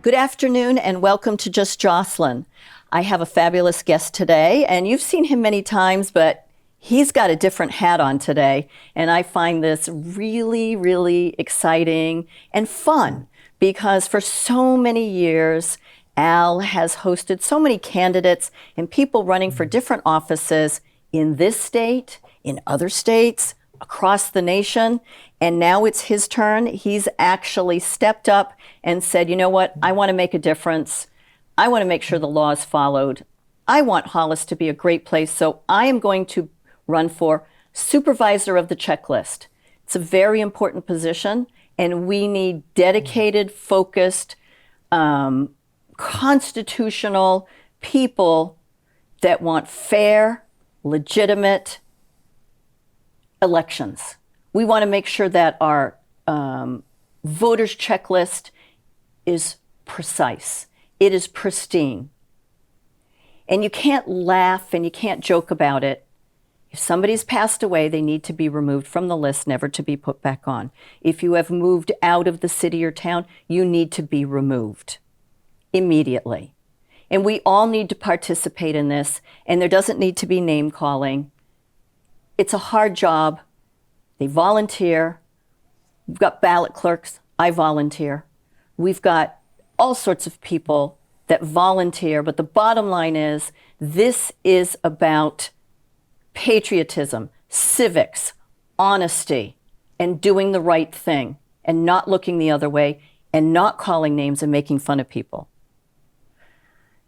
Good afternoon and welcome to Just Jocelyn. I have a fabulous guest today, and you've seen him many times, but he's got a different hat on today, and I find this really, really exciting and fun because for so many years, Al has hosted so many candidates and people running for different offices in this state, in other states, across the nation, and now it's his turn. He's actually stepped up and said, you know what, I want to make a difference. I want to make sure the law is followed. I want Hollis to be a great place, so I am going to run for supervisor of the checklist. It's a very important position, and we need dedicated, focused, constitutional people that want fair, legitimate elections. We want to make sure that our voters checklist is precise. It is pristine. And you can't laugh and you can't joke about it. If somebody's passed away, they need to be removed from the list, never to be put back on. If you have moved out of the city or town, you need to be removed immediately. And we all need to participate in this, and there doesn't need to be name calling. It's a hard job. They volunteer. We've got ballot clerks. I volunteer. We've got all sorts of people that volunteer, but the bottom line is this is about patriotism, civics, honesty, and doing the right thing, and not looking the other way, and not calling names and making fun of people.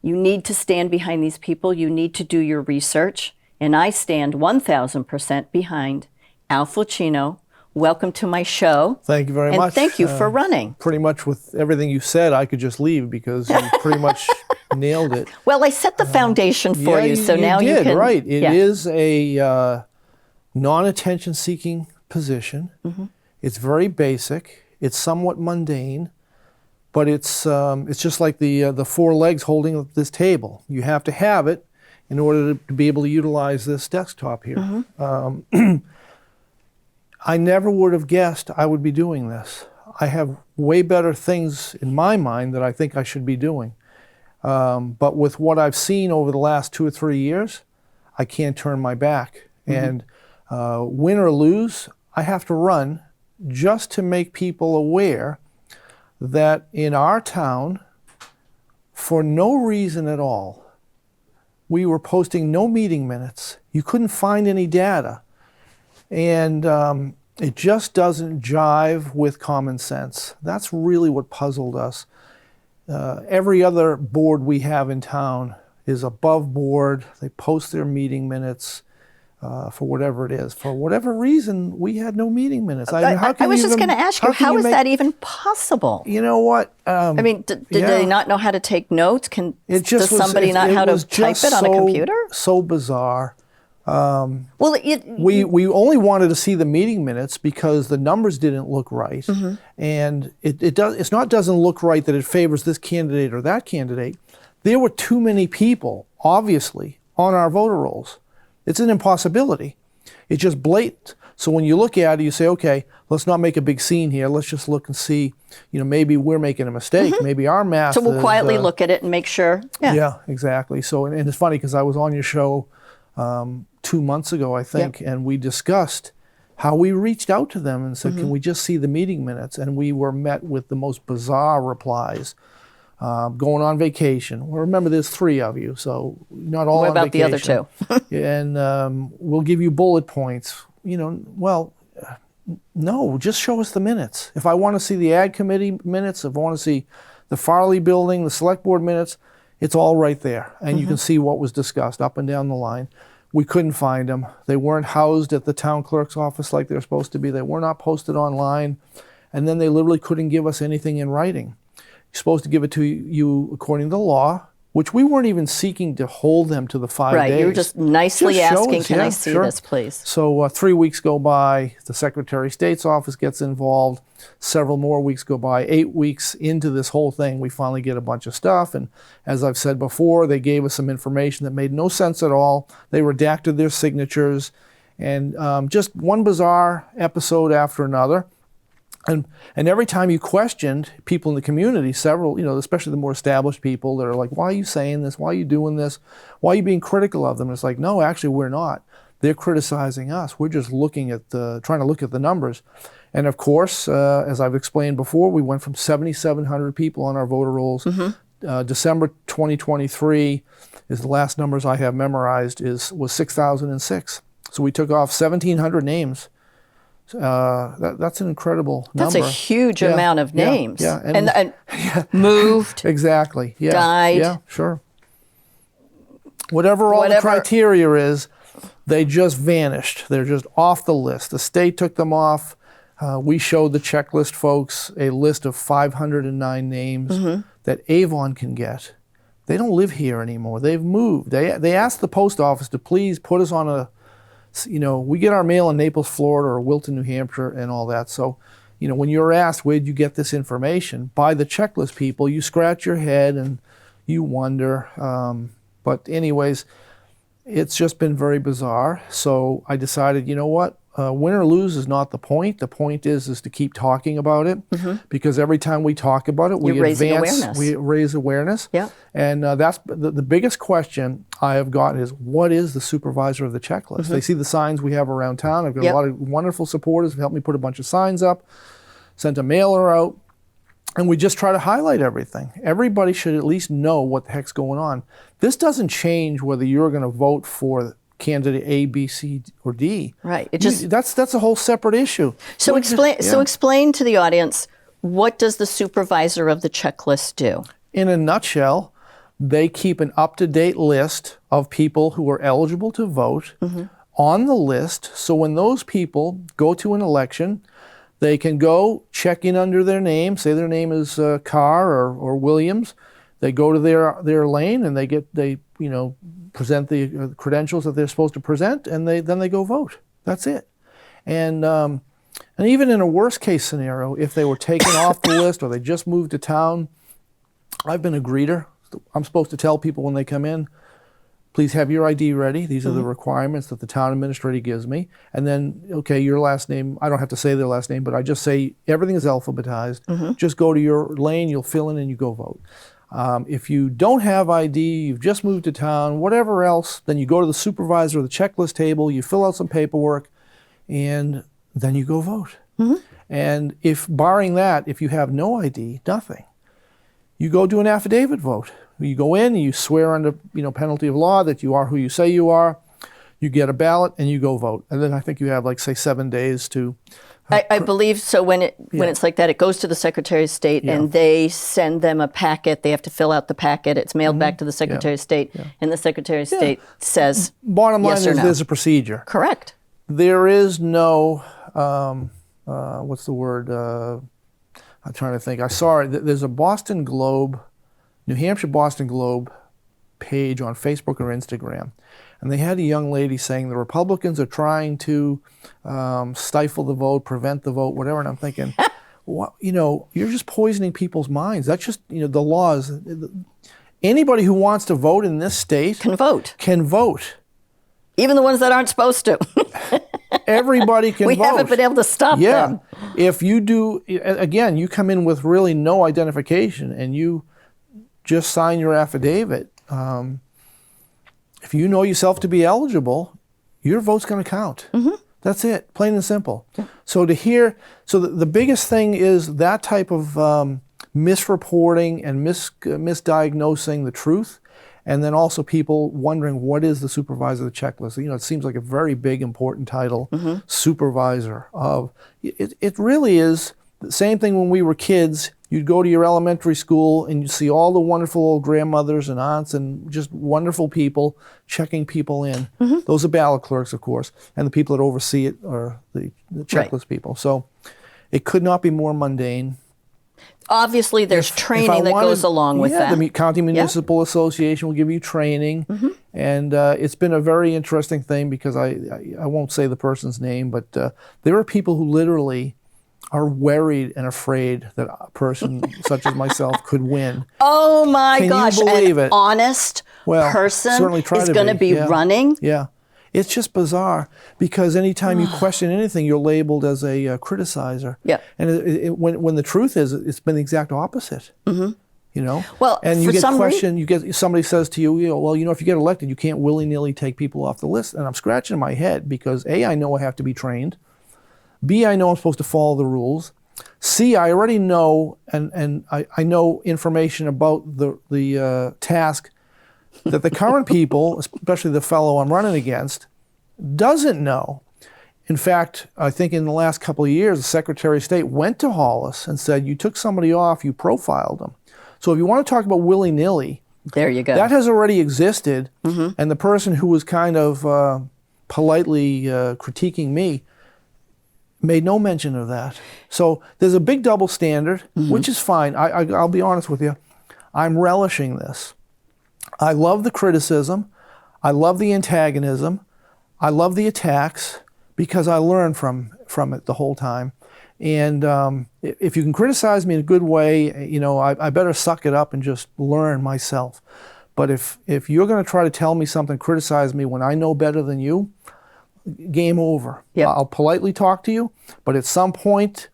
You need to stand behind these people. You need to do your research. And I stand 1,000% behind Al Fulchino. Welcome to my show. Thank you very much. much. And thank you for running. Pretty much with everything you said, I could just leave because you pretty much nailed it. Well, I set the foundation for you, so now you you can. Right. It is a non-attention seeking position. Mm-hmm. It's very basic. It's somewhat mundane. But it's just like the four legs holding this table. You have to have it in order to be able to utilize this desktop here. Mm-hmm. I never would have guessed I would be doing this. I have way better things in my mind that I think I should be doing. But with what I've seen over the last 2 or 3 years, I can't turn my back. Mm-hmm. And win or lose, I have to run just to make people aware that in our town, for no reason at all, we were posting no meeting minutes. You couldn't find any data. And it just doesn't jive with common sense. That's really what puzzled us. Every other board we have in town is above board. They post their meeting minutes. For whatever it is. For whatever reason, we had no meeting minutes. I was just going to ask you, how is that even possible? You know what? I mean, did they not know how to take notes? Does somebody not know how to type it on a computer? So bizarre. Well, we only wanted to see the meeting minutes because the numbers didn't look right. Mm-hmm. And it's not doesn't look right that it favors this candidate or that candidate. There were too many people, obviously, on our voter rolls. It's an impossibility. It's just blatant. So when you look at it, you say, okay, let's not make a big scene here. Let's just look and see, maybe we're making a mistake. Mm-hmm. Maybe our math So we'll quietly look at it and make sure. Yeah, exactly. So, and it's funny because I was on your show 2 months ago, I think, and we discussed how we reached out to them and said, can we just see the meeting minutes? And we were met with the most bizarre replies. Going on vacation. Well, remember, there's 3 of you, so not all on vacation. What about the other 2? And we'll give you bullet points. No, just show us the minutes. If I want to see the Ag Committee minutes, if I want to see the Farley Building, the Select Board minutes, it's all right there. And you can see what was discussed up and down the line. We couldn't find them. They weren't housed at the town clerk's office like they're supposed to be. They were not posted online. And then they literally couldn't give us anything in writing. You're supposed to give it to you according to law, which we weren't even seeking to hold them to the 5 days. Right, you were just nicely asking, can I see this, please? So 3 weeks go by, the Secretary of State's office gets involved, several more weeks go by, 8 weeks into this whole thing, we finally get a bunch of stuff, and as I've said before, they gave us some information that made no sense at all. They redacted their signatures, and just one bizarre episode after another. And every time you questioned people in the community, several, especially the more established people, that are like, why are you saying this? Why are you doing this? Why are you being critical of them? And it's like, no, actually, we're not. They're criticizing us. We're just trying to look at the numbers. And of course, as I've explained before, we went from 7,700 people on our voter rolls. December 2023 is the last numbers I have memorized, was 6,006. So we took off 1,700 names. That's an incredible number. That's a huge amount of names. Yeah. And moved. Exactly. Yeah. Died. Yeah, sure. Whatever the criteria is, they just vanished. They're just off the list. The state took them off. We showed the checklist folks a list of 509 names that Avon can get. They don't live here anymore. They've moved. They asked the post office to please put us on we get our mail in Naples, Florida, or Wilton, New Hampshire, and all that. So, when you're asked, where'd you get this information? By the checklist people, you scratch your head and you wonder. But anyways, it's just been very bizarre. So I decided, you know what? Win or lose is not the point. The point is to keep talking about it, because every time we talk about it, we advance, we raise awareness. Yeah. And that's the biggest question I have gotten is, what is the supervisor of the checklist? They see the signs we have around town. I've got a lot of wonderful supporters who helped me put a bunch of signs up, sent a mailer out, and we just try to highlight everything. Everybody should at least know what the heck's going on. This doesn't change whether you're going to vote for candidate A, B, C, or D. Right. That's a whole separate issue. So explain to the audience, what does the supervisor of the checklist do? In a nutshell, they keep an up-to-date list of people who are eligible to vote on the list. So when those people go to an election, they can go check in under their name, say their name is Carr or Williams. They go to their lane and they present the credentials that they're supposed to present, and then they go vote. That's it. And even in a worst case scenario, if they were taken off the list or they just moved to town, I've been a greeter. I'm supposed to tell people when they come in, please have your ID ready. These are the requirements that the town administrator gives me. And then, okay, your last name, I don't have to say their last name, but I just say everything is alphabetized. Just go to your lane, you'll fill in, and you go vote. If you don't have ID, you've just moved to town, whatever else, then you go to the supervisor of the checklist table, you fill out some paperwork, and then you go vote. And barring that, if you have no ID, nothing, you go do an affidavit vote. You go in and you swear under penalty of law that you are who you say you are. You get a ballot and you go vote. And then I think you have 7 days to. I believe so. When it's like that, it goes to the Secretary of State and they send them a packet. They have to fill out the packet. It's mailed back to the Secretary of State, and the Secretary of State says bottom line yes or is no. There's a procedure. Correct. There is no what's the word? I'm trying to think. I saw it. There's a Boston Globe, New Hampshire Boston Globe page on Facebook or Instagram. And they had a young lady saying the Republicans are trying to stifle the vote, prevent the vote, whatever. And I'm thinking, you're just poisoning people's minds. That's just, the laws. Anybody who wants to vote in this state can vote. Can vote. Even the ones that aren't supposed to. Everybody can vote. We haven't been able to stop them. If you do, again, you come in with really no identification and you just sign your affidavit. If you know yourself to be eligible, your vote's going to count. That's it, plain and simple. So the biggest thing is that type of misreporting and misdiagnosing the truth, and then also people wondering what is the supervisor of the checklist. It seems like a very big, important title, supervisor of. It really is the same thing when we were kids. You'd go to your elementary school and you'd see all the wonderful old grandmothers and aunts and just wonderful people checking people in. Those are ballot clerks, of course, and the people that oversee it are the checklist people. So it could not be more mundane. Obviously, there's training that goes along with that. The County Municipal Association will give you training. And it's been a very interesting thing because I won't say the person's name, but there are people who literally are worried and afraid that a person such as myself could win. Oh my gosh, you believe an it? honest person certainly try is to going to be running? Yeah. It's just bizarre because anytime you question anything, you're labeled as a criticizer. Yeah. And when the truth is, it's been the exact opposite. Mm-hmm. You know. Well, and you for get some questioned. You get somebody says to you, well, if you get elected, you can't willy-nilly take people off the list. And I'm scratching my head because A, I know I have to be trained. B, I know I'm supposed to follow the rules. C, I already know, and I know information about the task that the current people, especially the fellow I'm running against, doesn't know. In fact, I think in the last couple of years, the Secretary of State went to Hollis and said, you took somebody off, you profiled them. So if you want to talk about willy-nilly, there you go. that has already existed, and the person who was kind of politely critiquing me made no mention of that. So there's a big double standard, which is fine. I'll be honest with you. I'm relishing this. I love the criticism. I love the antagonism. I love the attacks because I learn from it the whole time. And if you can criticize me in a good way, I better suck it up and just learn myself. But if you're going to try to tell me something, criticize me when I know better than you, game over. Yep. I'll politely talk to you, but at some point,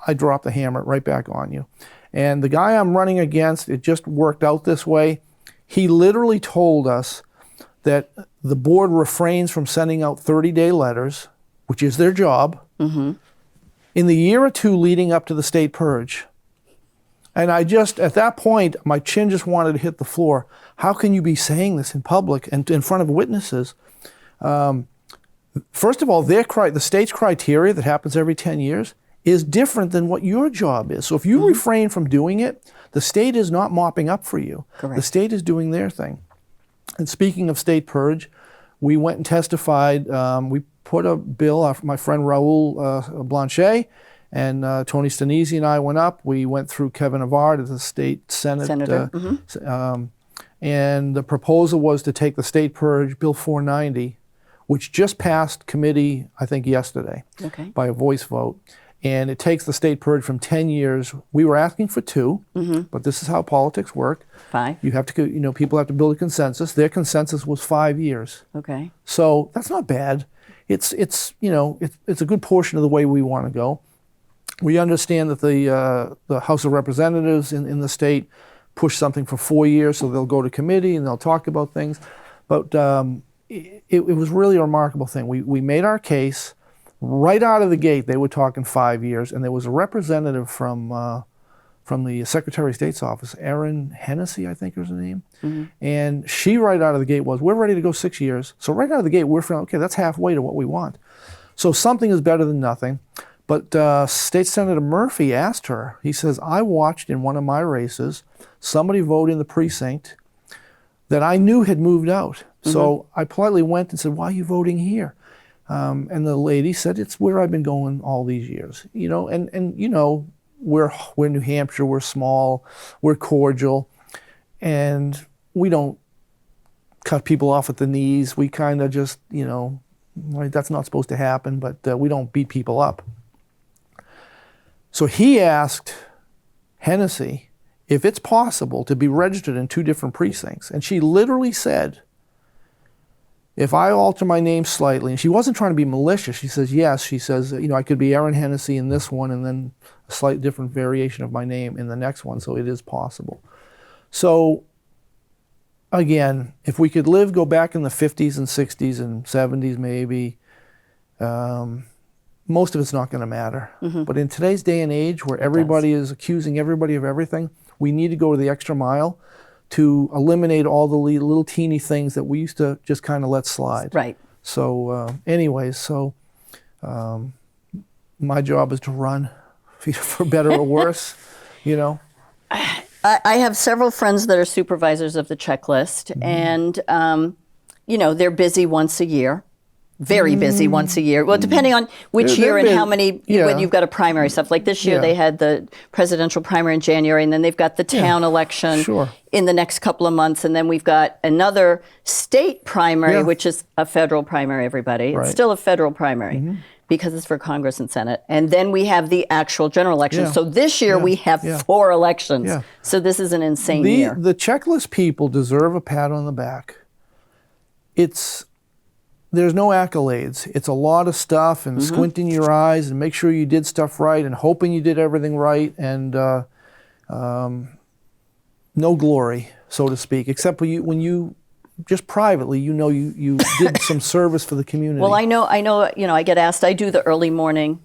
I drop the hammer right back on you. And the guy I'm running against, it just worked out this way. He literally told us that the board refrains from sending out 30-day letters, which is their job, in the year or two leading up to the state purge. And at that point, my chin just wanted to hit the floor. How can you be saying this in public and in front of witnesses? First of all, the state's criteria that happens every 10 years is different than what your job is. So if you refrain from doing it, the state is not mopping up for you. Correct. The state is doing their thing. And speaking of state purge, we went and testified. We put a bill, my friend Raul Blanchet and Tony Stanisi and I went up. We went through Kevin Avard at the state Senator. And the proposal was to take the state purge, Bill 490, which just passed committee, I think, yesterday by a voice vote. And it takes the state purge from 10 years. We were asking for 2, but this is how politics work. 5. You have to, people have to build a consensus. Their consensus was 5 years. Okay. So that's not bad. It's a good portion of the way we want to go. We understand that the House of Representatives in the state push something for 4 years, so they'll go to committee and they'll talk about things. But it was really a remarkable thing. We made our case. Right out of the gate, they were talking 5 years, and there was a representative from the Secretary of State's office, Erin Hennessy, I think was her name, and she right out of the gate we're ready to go 6 years. So right out of the gate, we're feeling, okay, that's halfway to what we want. So something is better than nothing. But State Senator Murphy asked her, he says, I watched in one of my races somebody vote in the precinct that I knew had moved out. So I politely went and said, why are you voting here? And the lady said, it's where I've been going all these years. We're New Hampshire, we're small, we're cordial, and we don't cut people off at the knees. We kind of just, right, that's not supposed to happen, but we don't beat people up. So he asked Hennessy if it's possible to be registered in 2 different precincts. And she literally said, if I alter my name slightly, and she wasn't trying to be malicious, she says, yes, she says, I could be Erin Hennessy in this one and then a slight different variation of my name in the next one, so it is possible. So, again, if we could go back in the 50s and 60s and 70s maybe, most of it's not going to matter. But in today's day and age where everybody is accusing everybody of everything, we need to go the extra mile to eliminate all the little teeny things that we used to just kind of let slide. Right. So my job is to run, for better or worse, I have several friends that are supervisors of the checklist, and, they're busy once a year. Very busy once a year. Well, depending on which year and how many, when you've got a primary stuff. Like this year, they had the presidential primary in January, and then they've got the town election in the next couple of months. And then we've got another state primary, which is a federal primary, everybody. It's still a federal primary because it's for Congress and Senate. And then we have the actual general election. So this year, we have 4 elections. So this is an insane year. The checklist people deserve a pat on the back. there's no accolades. It's a lot of stuff and squinting your eyes and make sure you did stuff right and hoping you did everything right, and no glory, so to speak, except when you just privately, you did some service for the community. Well, I know, I get asked, I do the early morning.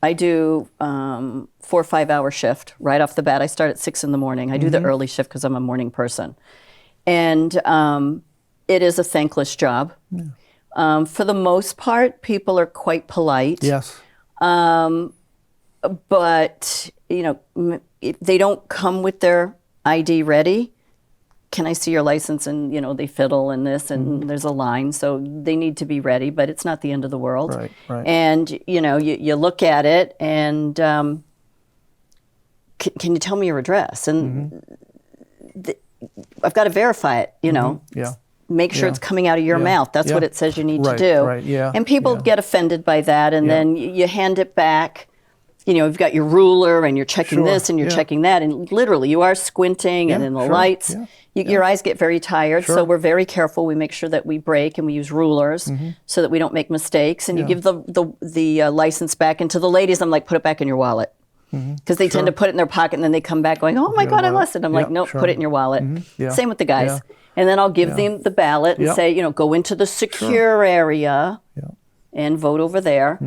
I do 4 or 5 hour shift right off the bat. I start at 6 in the morning. I do the early shift because I'm a morning person. And it is a thankless job. Yeah. For the most part, people are quite polite. Yes. But, if they don't come with their ID ready, can I see your license? And, they fiddle and this, and there's a line. So they need to be ready, but it's not the end of the world. Right, right. And, you look at it and can you tell me your address? And I've got to verify it, Yeah. Make sure it's coming out of your mouth. That's what it says you need to do. Right, yeah. And people get offended by that, and then you hand it back. You've got your ruler, and you're checking this, and you're checking that, and literally you are squinting, and in the lights, your eyes get very tired. So we're very careful. We make sure that we brake, and we use rulers so that we don't make mistakes. And you give the license back, and to the ladies, I'm like, put it back in your wallet. Because they tend to put it in their pocket, and then they come back going, oh my God, I lost it. I'm like, nope, put it in your wallet. Same with the guys. Yeah. And then I'll give them the ballot and say, go into the secure area and vote over there.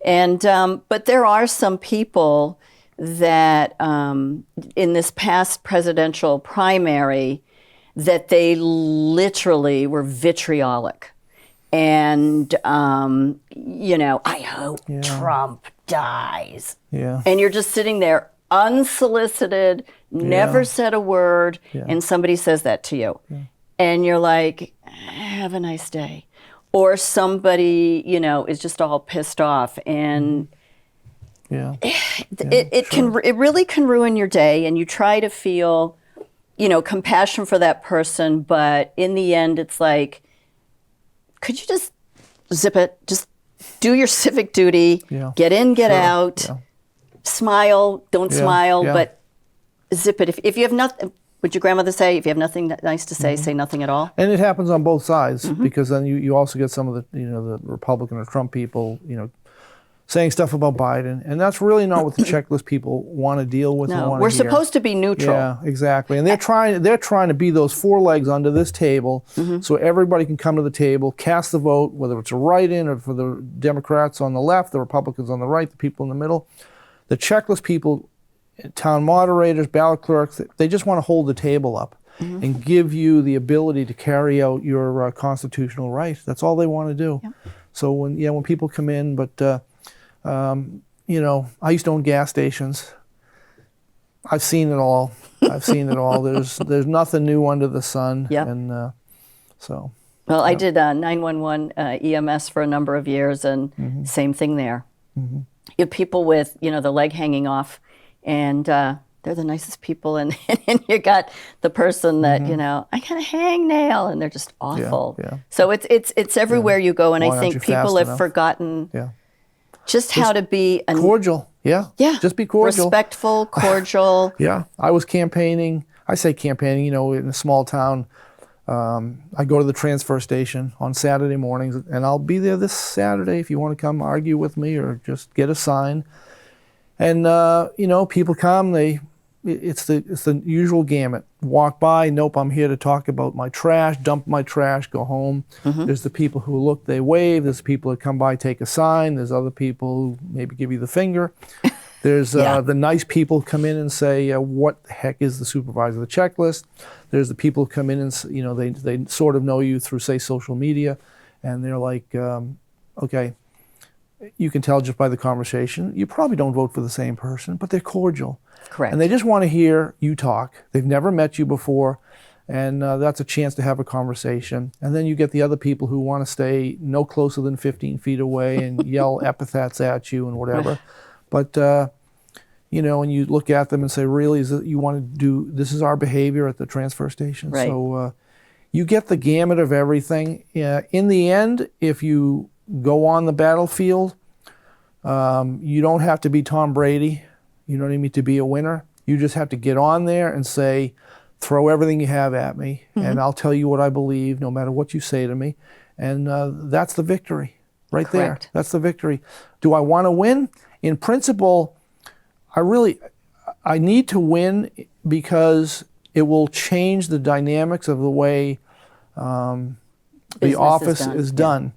And but there are some people that in this past presidential primary that they literally were vitriolic. And, I hope Trump dies. Yeah. And you're just sitting there unsolicited, never said a word, and somebody says that to you. And you're like, have a nice day. Or somebody, is just all pissed off. And it really can ruin your day. And you try to feel, compassion for that person. But in the end, it's like, could you just zip it? Just do your civic duty, get in, get out, smile, don't smile, but zip it. If you have nothing, would your grandmother say, if you have nothing nice to say, say nothing at all? And it happens on both sides, because then you also get some of the, the Republican or Trump people, saying stuff about Biden, and that's really not what the checklist people want to deal with. No, we're supposed to be neutral. Yeah, exactly. And they're trying to be those four legs under this table, so everybody can come to the table, cast the vote, whether it's a write-in or for the Democrats on the left, the Republicans on the right, the people in the middle. The checklist people, town moderators, ballot clerks, they just want to hold the table up and give you the ability to carry out your constitutional right. That's all they want to do. Yep. So when people come in, but I used to own gas stations. I've seen it all. There's nothing new under the sun. Yep. And so. Well, I did 911 EMS for a number of years, and same thing there. You have people with, the leg hanging off, and they're the nicest people, and you got the person that, I got a hangnail, and they're just awful. Yeah. So it's everywhere you go, and I think people have forgotten just how to be cordial. Yeah. Just be cordial. Respectful, cordial. Yeah. I was campaigning. I say campaigning, in a small town. I go to the transfer station on Saturday mornings, and I'll be there this Saturday if you want to come argue with me or just get a sign. And people come. It's the usual gamut. Walk by. Nope, I'm here to talk about my trash. Dump my trash. Go home. There's the people who look. They wave. There's people that come by, take a sign. There's other people who maybe give you the finger. There's the nice people come in and say, what the heck is the supervisor of the checklist? There's the people who come in and, they sort of know you through, say, social media. And they're like, okay, you can tell just by the conversation, you probably don't vote for the same person, but they're cordial. Correct. And they just want to hear you talk. They've never met you before. And that's a chance to have a conversation. And then you get the other people who want to stay no closer than 15 feet away and yell epithets at you and whatever. But, and you look at them and say, really, you want to do, this is our behavior at the transfer station. Right. So you get the gamut of everything. In the end, if you go on the battlefield, you don't have to be Tom Brady. You don't need to be a winner. You just have to get on there and say, throw everything you have at me, and I'll tell you what I believe, no matter what you say to me. And that's the victory right Correct. there. That's the victory. Do I want to win? In principle, I need to win because it will change the dynamics of the way the Business office is done.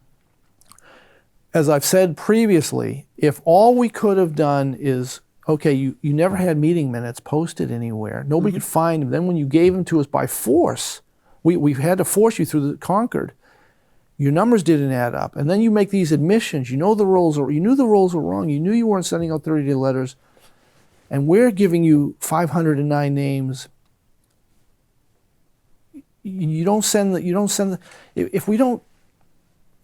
As I've said previously, if all we could have done is, okay, you never had meeting minutes posted anywhere. Nobody could find them. Then when you gave them to us by force, we've had to force you through the Concord. Your numbers didn't add up. And then you make these admissions. You knew the roles were wrong. You knew you weren't sending out 30-day letters. And we're giving you 509 names. You don't send if we don't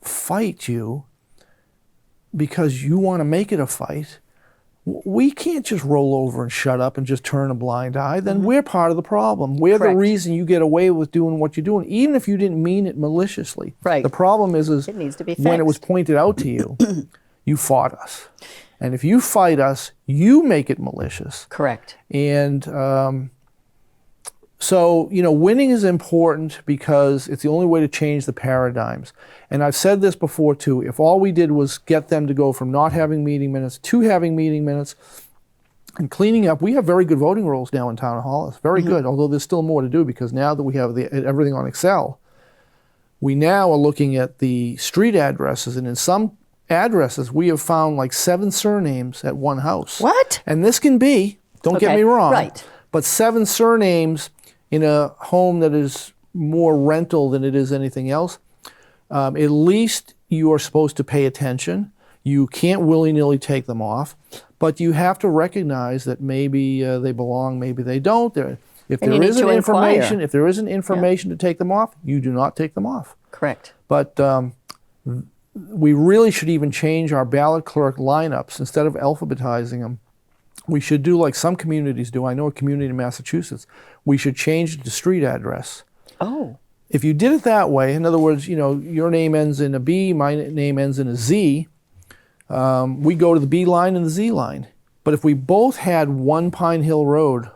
fight you because you want to make it a fight, we can't just roll over and shut up and just turn a blind eye. Then we're part of the problem. We're Correct. the reason you get away with doing what you're doing, even if you didn't mean it maliciously. Right. The problem is It needs to be when it was fixed. pointed out to you, you fought us. And if you fight us, you make it malicious. Correct. And so, winning is important because it's the only way to change the paradigms. And I've said this before too, if all we did was get them to go from not having meeting minutes to having meeting minutes and cleaning up, we have very good voting rolls now in Town of Hollis, very good, although there's still more to do because now that we have everything on Excel, we now are looking at the street addresses, and in some addresses, we have found like 7 surnames at one house. What? And this can be, don't get Okay, me wrong, right. but 7 surnames in a home that is more rental than it is anything else, at least you are supposed to pay attention. You can't willy-nilly take them off, but you have to recognize that maybe they belong, maybe they don't. If there isn't information to take them off, you do not take them off. Correct. But we really should even change our ballot clerk lineups. Instead of alphabetizing them, we should do like some communities do. I know a community in Massachusetts. We should change it to street address. Oh. If you did it that way, in other words, your name ends in a B, my name ends in a Z, we go to the B line and the Z line. But if we both had one Pine Hill Road,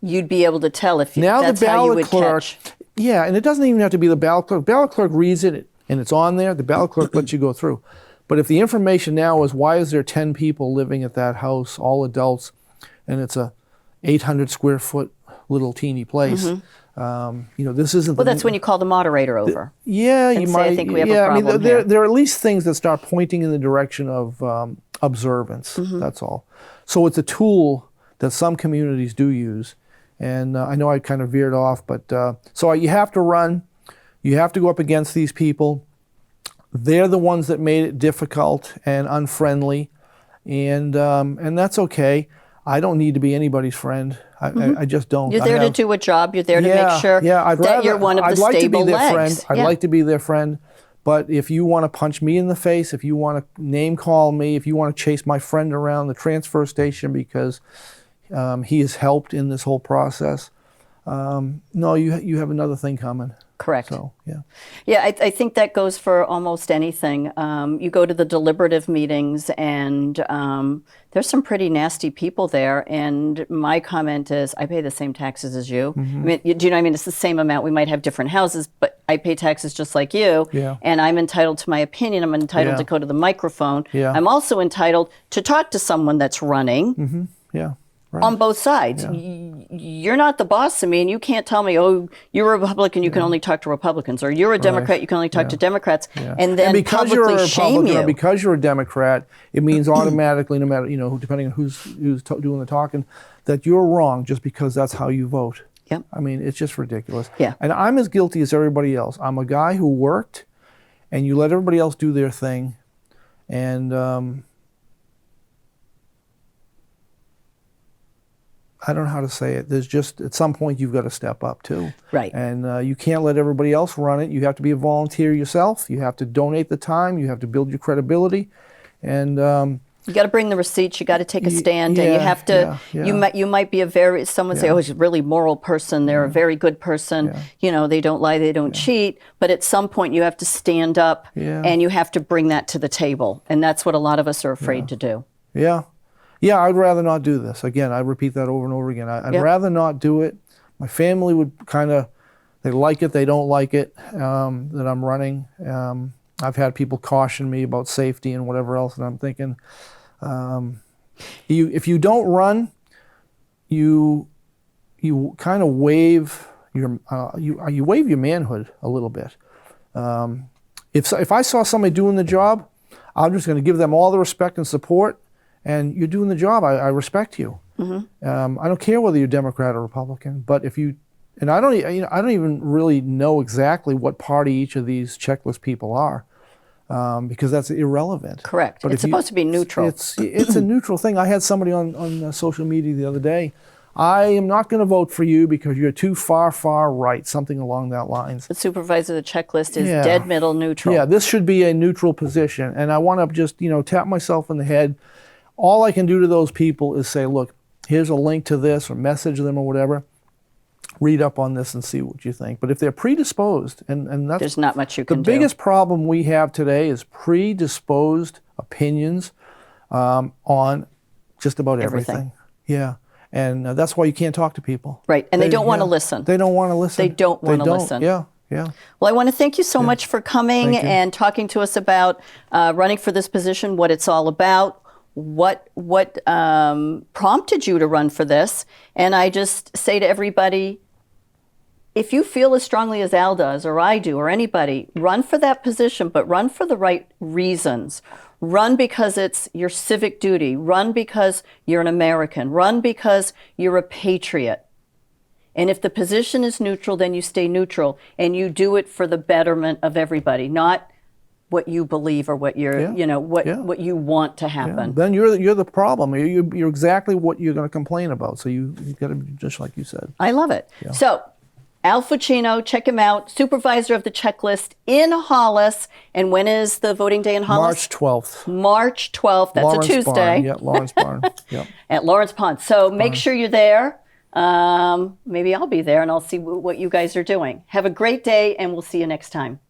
You'd be able to tell if now that's the how you ballot would clerk, catch. yeah, and it doesn't even have to be the ballot clerk. Ballot clerk reads it and it's on there. The ballot clerk lets you go through. But if the information now is why is there 10 people living at that house, all adults, and it's a 800 square foot little teeny place, this isn't. Well, that's when you call the moderator over. Yeah, you say, might. I think we have a yeah, problem there, here. there are at least things that start pointing in the direction of observance. That's all. So it's a tool that some communities do use, and I know I kind of veered off, but so you have to run. You have to go up against these people. They're the ones that made it difficult and unfriendly, and that's okay. I don't need to be anybody's friend. I just don't. You're there to do a job. You're there to make sure that you're one of the like stable to be their legs. friend. I'd like to be their friend. But if you want to punch me in the face, if you want to name call me, if you want to chase my friend around the transfer station because he has helped in this whole process, no, you have another thing coming. Correct. So, yeah. Yeah, I think that goes for almost anything. You go to the deliberative meetings, and there's some pretty nasty people there. And my comment is, I pay the same taxes as you. I mean, do you know what I mean? It's the same amount. We might have different houses, but I pay taxes just like you. Yeah. And I'm entitled to my opinion. I'm entitled Yeah. to go to the microphone. Yeah. I'm also entitled to talk to someone that's running. Yeah. Right. On both sides. Yeah. You're not the boss of me, and you can't tell me, oh, you're a Republican, you can only talk to Republicans, or you're a Democrat, you can only talk to Democrats, and then because you're a publicly shame Republican you. or because you're a Democrat, it means automatically, no matter depending on who's doing the talking, that you're wrong just because that's how you vote. Yep. I mean, it's just ridiculous. Yeah. And I'm as guilty as everybody else. I'm a guy who worked, and you let everybody else do their thing, and I don't know how to say it. There's just, at some point, you've got to step up too. Right. And you can't let everybody else run it. You have to be a volunteer yourself. You have to donate the time. You have to build your credibility. And You got to bring the receipts. You got to take a stand, and you have to. You might be a very. Someone say, "Oh, he's a really moral person. They're a very good person. They don't lie, they don't cheat." But at some point, you have to stand up, and you have to bring that to the table, and that's what a lot of us are afraid to do. Yeah. Yeah, I'd rather not do this. Again, I repeat that over and over again. I'd rather not do it. My family would kind of They like it, they don't like it that I'm running. I've had people caution me about safety and whatever else, and I'm thinking, if you don't run, you kind of waive you waive your manhood a little bit. If I saw somebody doing the job, I'm just going to give them all the respect and support. And you're doing the job. I respect you. Mm-hmm. I don't care whether you're Democrat or Republican. But if you, and I don't even really know exactly what party each of these checklist people are, because that's irrelevant. Correct. But it's supposed to be neutral. It's a neutral thing. I had somebody on social media the other day. I am not going to vote for you because you're too far right, something along that lines. The supervisor of the checklist is dead middle neutral. Yeah, this should be a neutral position. And I want to just, tap myself in the head. All I can do to those people is say, look, here's a link to this, or message them or whatever. Read up on this and see what you think. But if they're predisposed, and that's... There's not much you can do. The biggest problem we have today is predisposed opinions on just about everything. Yeah. And that's why you can't talk to people. Right, and they don't want to listen. They don't want to listen. They don't want to listen. Yeah. Well, I want to thank you so much for coming and talking to us about running for this position, what it's all about, what prompted you to run for this. And I just say to everybody, if you feel as strongly as Al does, or I do, or anybody, run for that position, but run for the right reasons. Run because it's your civic duty. Run because you're an American. Run because you're a patriot. And if the position is neutral, then you stay neutral, and you do it for the betterment of everybody, not what you believe or what you're, what you want to happen. Yeah. Then you're the problem. You're exactly what you're going to complain about. So you got to be just like you said. I love it. Yeah. So, Al Fulchino, check him out, supervisor of the checklist in Hollis. And when is the voting day in Hollis? March 12th. March 12th. That's Lawrence a Tuesday. Barn. Yeah, Lawrence Barn. Yep. At Lawrence Pond. So make sure you're there. Maybe I'll be there and I'll see what you guys are doing. Have a great day, and we'll see you next time.